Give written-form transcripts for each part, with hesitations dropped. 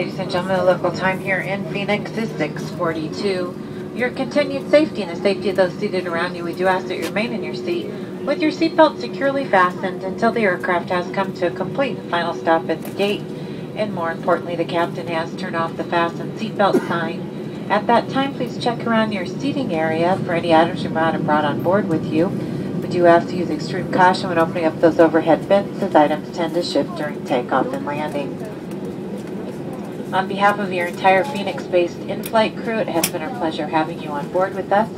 Ladies and gentlemen, the local time here in Phoenix is 6:42. Your continued safety and the safety of those seated around you, we do ask that you remain in your seat with your seatbelt securely fastened until the aircraft has come to a complete and final stop at the gate. And more importantly, the captain has turned off the fasten seatbelt sign. At that time, please check around your seating area for any items you might have brought on board with you. We do ask to use extreme caution when opening up those overhead bins, as items tend to shift during takeoff and landing. On behalf of your entire Phoenix-based in-flight crew, it has been our pleasure having you on board with us.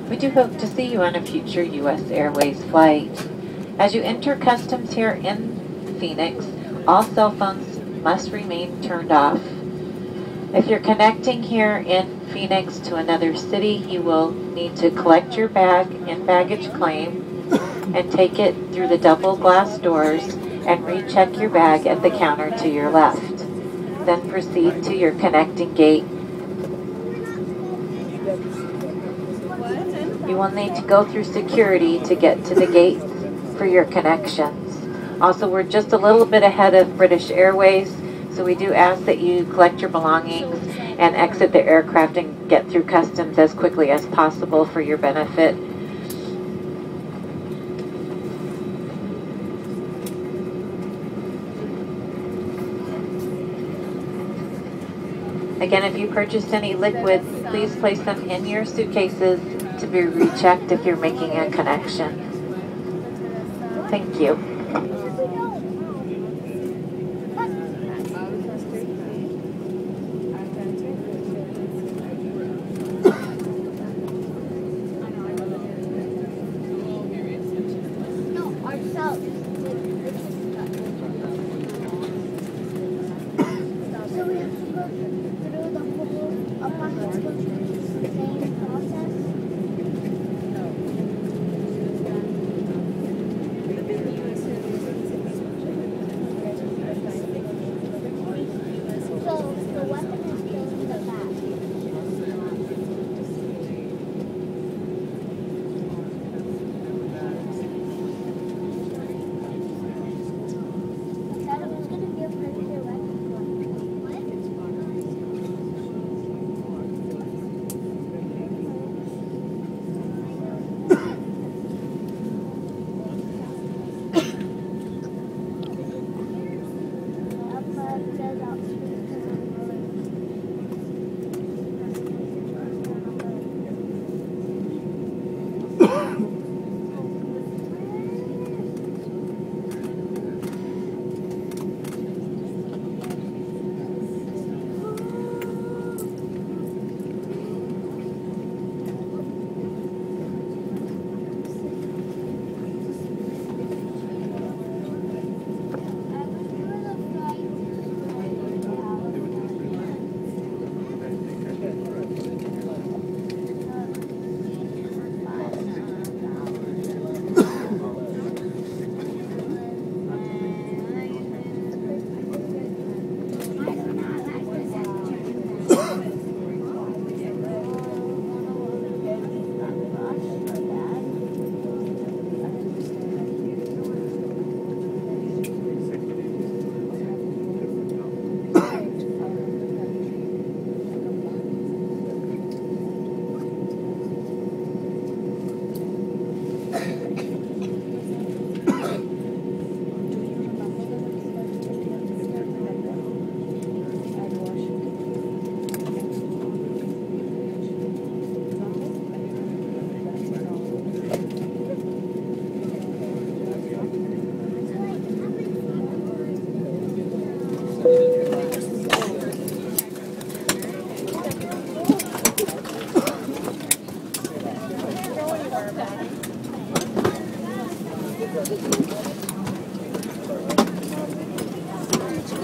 We do hope to see you on a future U.S. Airways flight. As you enter customs here in Phoenix, all cell phones must remain turned off. If you're connecting here in Phoenix to another city, you will need to collect your bag in baggage claim and take it through the double glass doors and recheck your bag at the counter to your left. Then proceed to your connecting gate. You will need to go through security to get to the gate for your connections. Also, we're just a little bit ahead of British Airways, so we do ask that you collect your belongings and exit the aircraft and get through customs as quickly as possible for your benefit. Again, if you purchased any liquids, please place them in your suitcases to be rechecked if you're making a connection. Thank you.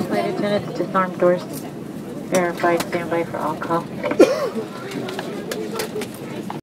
Flight attendants, disarm doors. Verified, standby for on call.